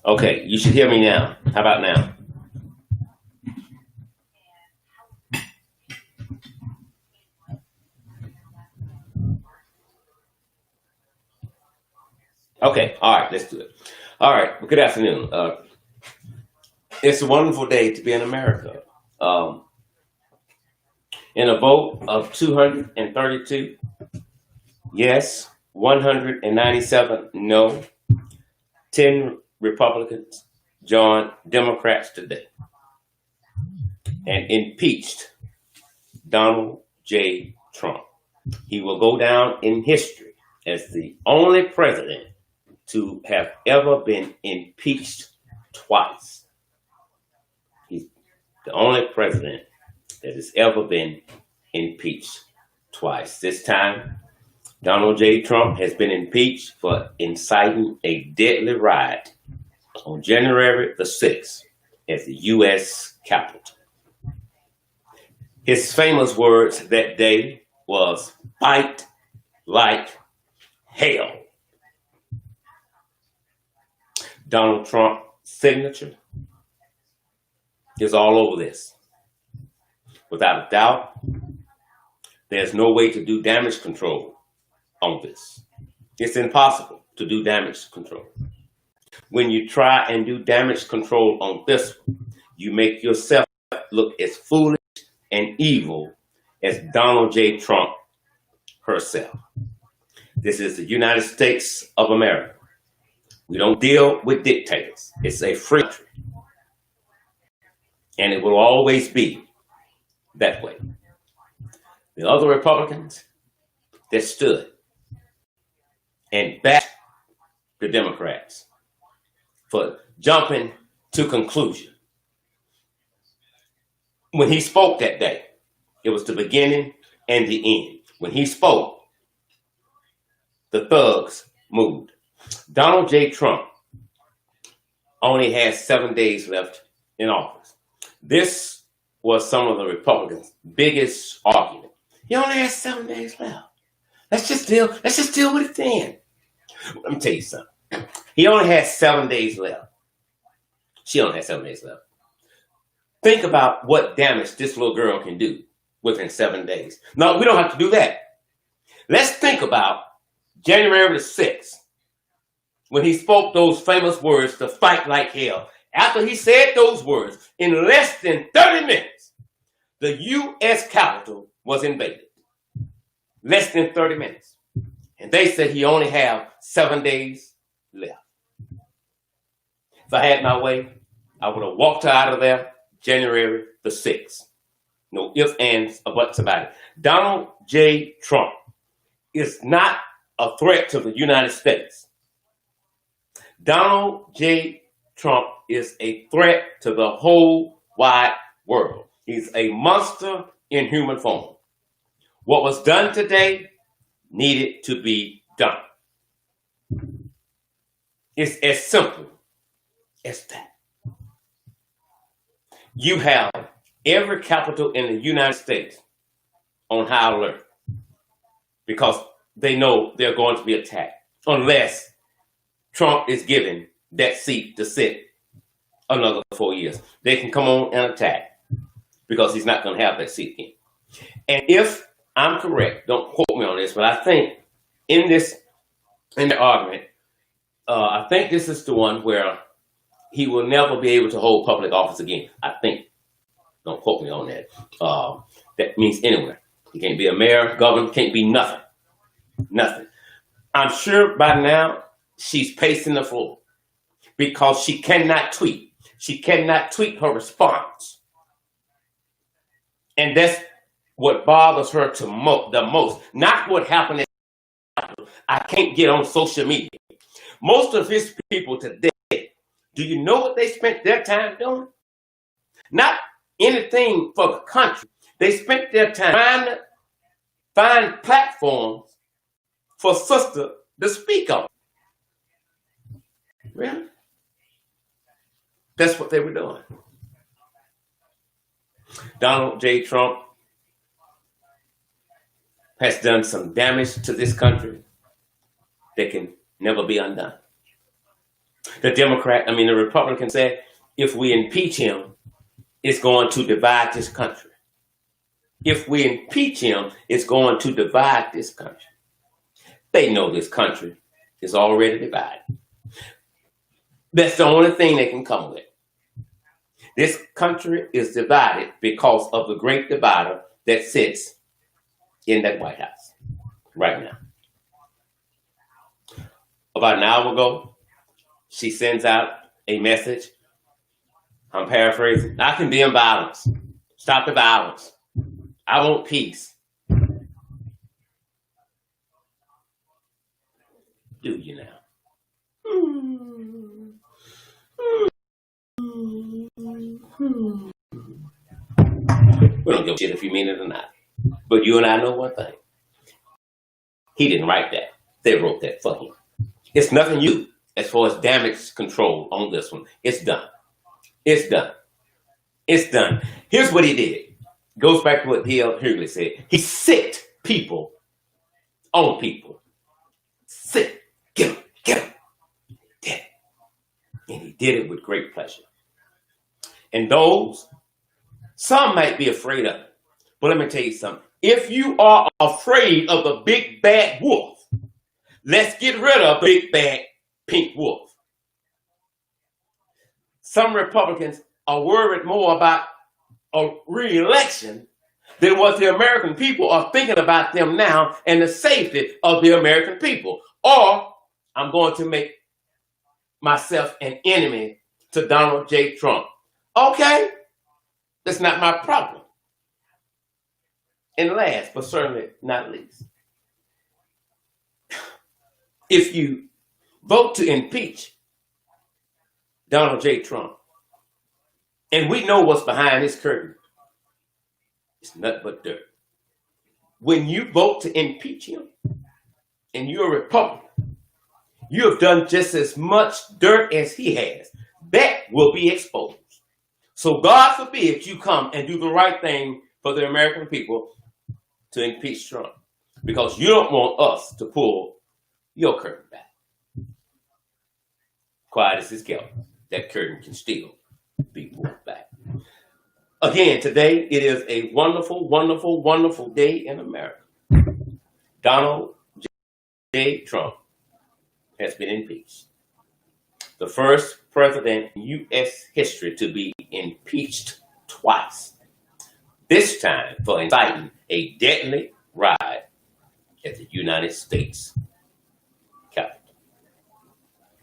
Okay, you should hear me now. How about now? Okay, all right, let's do it. All right, well, good afternoon. It's a wonderful day to be in America. Um, in a vote of 232, yes, 197 no, 10 Republicans joined Democrats today and impeached Donald J. Trump. He will go down in history as the only president to have ever been impeached twice. He's the only president that has ever been impeached twice. This time, Donald J. Trump has been impeached for inciting a deadly riot on January the 6th at the U.S. Capitol. His famous words that day was "fight like hell." Donald Trump's signature is all over this. Without a doubt, there's no way to do damage control on this. It's impossible to do damage control. When you try and do damage control on this one, you make yourself look as foolish and evil as Donald J. Trump herself. This is the United States of America. We don't deal with dictators. It's a free country. And it will always be that way. The other Republicans that stood and backed the Democrats for jumping to conclusion. When he spoke that day, it was the beginning and the end. When he spoke, the thugs moved. Donald J. Trump only has 7 days left in office. This was some of the Republicans' biggest argument. He only has 7 days left. Let's just deal with it then. Let me tell you something. He only has 7 days left. She only has 7 days left. Think about what damage this little girl can do within 7 days. No, we don't have to do that. Let's think about January the 6th, when he spoke those famous words to fight like hell. After he said those words, in less than 30 minutes, the U.S. Capitol was invaded. Less than 30 minutes. And they said he only have 7 days left. If I had my way, I would have walked her out of there January the 6th. No ifs, ands, or buts about it. Donald J. Trump is not a threat to the United States. Donald J. Trump is a threat to the whole wide world. He's a monster in human form. What was done today needed to be done. It's as simple as that. You have every capital in the United States on high alert because they know they're going to be attacked unless Trump is given that seat to sit another 4 years. They can come on and attack because he's not going to have that seat again. And if I'm correct, don't quote me on this, but I think in the argument, I think this is the one where he will never be able to hold public office again. I think. Don't quote me on that. That means anywhere. He can't be a mayor, governor, can't be nothing. Nothing. I'm sure by now she's pacing the floor because she cannot tweet. She cannot tweet her response. And that's what bothers her the most. Not what happened at I can't get on social media. Most of his people today, do you know what they spent their time doing? Not anything for the country. They spent their time trying to find platforms for sister to speak on. Really? That's what they were doing. Donald J. Trump has done some damage to this country that can never be undone. The Republican said, if we impeach him, it's going to divide this country. If we impeach him, it's going to divide this country. They know this country is already divided. That's the only thing they can come with. This country is divided because of the great divider that sits in that White House right now. About an hour ago, she sends out a message. I'm paraphrasing. I condemn violence. Stop the violence. I want peace. Do you now? We don't give a shit if you mean it or not. But you and I know one thing. He didn't write that. They wrote that for him. It's nothing new as far as damage control on this one. It's done. It's done. It's done. Here's what he did. Goes back to what D.L. Hughley said. He sicked people on people. Sick. Get him. Get him. Did it. And he did it with great pleasure. And those, some might be afraid of it. But let me tell you something. If you are afraid of the big bad wolf, let's get rid of the big bad pink wolf. Some Republicans are worried more about a re-election than what the American people are thinking about them now and the safety of the American people. Or I'm going to make myself an enemy to Donald J. Trump. Okay, that's not my problem. And last, but certainly not least, if you vote to impeach Donald J. Trump, and we know what's behind his curtain, it's nothing but dirt. When you vote to impeach him, and you're a Republican, you have done just as much dirt as he has. That will be exposed. So God forbid you come and do the right thing for the American people to impeach Trump, because you don't want us to pull your curtain back. Quiet as it's kept, that curtain can still be pulled back. Again, today it is a wonderful, wonderful, wonderful day in America. Donald J. Trump has been impeached. The first president in U.S. history to be impeached twice. This time for inciting a deadly riot at the United States